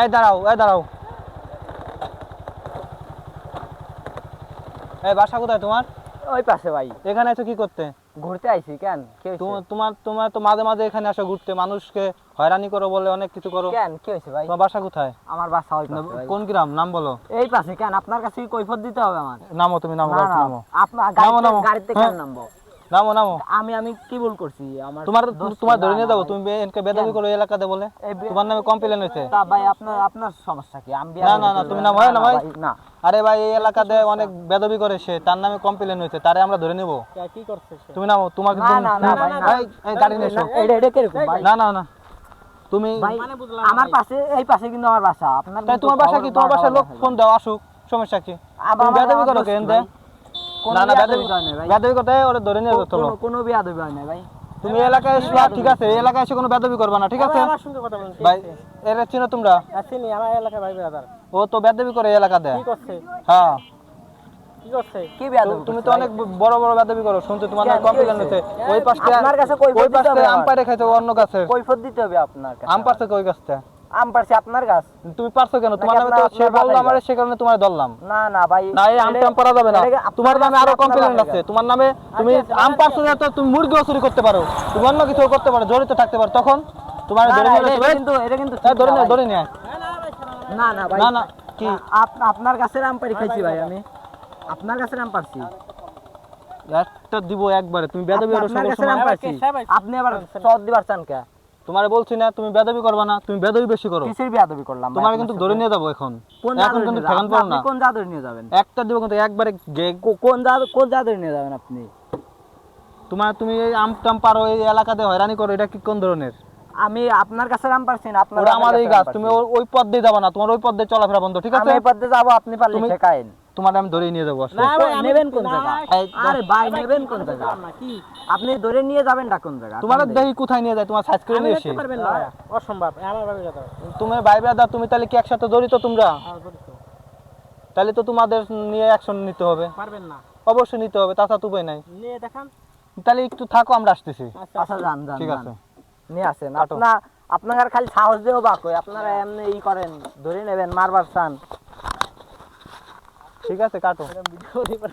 এই দাঁড়াও, এই দাঁড়াও। এই বাসা কোথায় তোমার? ওই পাশে ভাই। এখানে এসে কি করতে? ঘুরতে আইছি কেন? কি হইছে? তোমার তোমার তো মাঝে মাঝে এখানে আসো ঘুরতে, মানুষকে হয়রানি করো বলে অনেক কিছু করো। কেন কি হইছে ভাই? তোমার বাসা কোথায়? আমার বাসা ওই পাশে ভাই। কোন গ্রাম, নাম বলো। এই পাশে কেন? আপনার কাছে কি কৈফিয়ত দিতে হবে আমার? নামো, তুমি নামো, না, গাড়িতে না, নামো। আপনার নামো, নামো। গাড়িতে হ্যাঁ। কেন নামবো? নামো, নামো। আমি কি ভুল করছি? আমার তোমার দোষ তোমার না, ধরে নিয়ে না যাবো, ভাই। তুমি এনকে বেদবি কেন? করো এলাকাতে বলে। তোমার নামে কমপ্লেন হয়েছে। তা ভাই আপনার সমস্যা কি? আমি না, না, না, তুমি নামো। হয় না ভাই? না। আরে ভাই, এই এলাকাতে অনেক বেদবি করে সে, তার নামে কমপ্লেন হয়েছে, তারে আমরা ধরে নেব। কি করছে সে? তুমি নামো, তোমার না, না, না, ভাই, না। এই গাড়ি নিয়ে এসো। এটা কিরকম ভাই? না, না, না, তুমি ভাই, আমার পাশে এই পাশে কিন্তু আমার বাসা। আপনার তাই কিন্তু তোমার বাসা কি? খবর তোমার বাসায় লোক বারবার ফোন দাও, আসুক, সমস্যা কি? আবার তুমি বেদবি আমার করো দোষ কেন কি দে? ভাই? কোনো না, না, বেয়াদবি হয় না ভাই। বেদবি করতে ওরে ধরে নিয়ে যেতে হবে। কোনো বিয়াদবি হয় না ভাই। তুমি এলাকায় এসো, ঠিক আছে? এই এলাকায় এসে কোনো বেদবি করবে না, ঠিক আছে? আমার সঙ্গে কথা বলেন ভাই, এরা চিনো তোমরা? চিনি আমার এলাকায় ভাই ব্রাদার ও তো বেদবি করে এই এলাকাতে। কি করছে হ্যাঁ, কি করছে কি বিয়াদবি? তুমি তো অনেক বড় বড় বেদবি করো, শুনতে তোমার নামে কেন? কি কমপ্লেন হয়েছে? হয়েছে। ওই পাশে আপনার কাছে কৈফিয়ত ওই দিতে পাশে হবে আম আমার। পাড়ে খাইছো অন্য গাছে। কৈফিয়ত দিতে হবে আপনার কাছে। আম পারছে কই গাছটা? আম পারছি আপনার গাছ। তুমি পারছো কেন? তোমার নামে তো সে আপনার বললো বাপের আমারে, গাছ। সে কারণে তোমার ধরলাম। না, না ভাই। না, এই আম টাম পারা যাবে না। তোমার নামে আরো কমপ্লেন আছে। তোমার নামে তুমি আম পারছো না, তো তুমি মুরগিও চুরি করতে পারো, তুমি অন্য কিছু করতে পারো, জড়িত থাকতে পারো, তখন তোমার ধরে নিয়ে এটা যাবে। কিন্তু এই ধরে নিয়ে, ঠিক ধরে নিয়ে। না, না ভাই। না, না, কি? আপনার গাছের আম পারি খাইছি ভাই আমি। আপনার গাছের আম পারছি। একটা দিব একবারে, তুমি বেদবি করো আপনার সব গাছের আম সময়। পারছি। আপনি আবার চট দিবার চান কে? তোমারে বলছি না তুমি বেদবি করবা না, তুমি বেদবি বেশি করো। কিসের বিয়াদবি করলাম ভাই? তোমার আপনার কিন্তু সাথে? ধরে নিয়ে যাবো এখন। কোন এখন জাদুর কিন্তু নিয়ে ঠেকান যাবেন? পারো আপনি না। কোন জাদুর নিয়ে যাবেন? একটা দিব কিন্তু একবারে কোন জাদুর নিয়ে যাবেন আপনি? তুমি এই আম টাম পারো, এই এলাকাতে হয়রানি করো, এটা কি কোন ধরনের? আমি আপনার কাছে আম পারছি না, আপনার ওটা আমার বাপের এই কাছে গাছ, আম তুমি পারছি। ওই পথ দিয়ে যাবা না, তোমার ওই পথ দিয়ে চলাফেরা বন্ধ, ঠিক আছে? আমি এই পথে যাবো, আপনি পারলে তুমি- ঠেকায়েন। তোমার আমি ধরে নিয়ে যাবো আসলে। না ভাই, আমি- নেবেন কোন না, জায়গা? এই, আরে ভাই, নেবেন কোন জায়গা? কি আপনি ধরে নিয়ে যাবেন না কোন জায়গা? তোমার কোন দেখি কোথায় নিয়ে যায়, তোমার সাইজ করে আমি নিয়ে দেখতে এসে। পারবেন না ভাইয়া, অসম্ভব আমার ভাই ব্রাদার তুমি ভাই ব্রাদার, তুমি তাহলে কি একসাথে জড়িত তোমরা? জড়িত তাহলে তো তোমাদের নিয়ে অ্যাকশন নিতে হবে, পারবেন না অবশ্যই নিতে হবে, তাছাড়া তো উপায় নাই। নিয়ে দেখান তাহলে একটু থাকো, আমরা আসতেছি। আচ্ছা, যান যান ঠিক যান। আছে। নিয়ে আসেন। কাটো। আপনার খালি সাহস দিয়েও বা কই, আপনারা এমনি ই করেন, ধরে নেবেন, মারবার চান। ঠিক আছে, কাটো। ভিডিও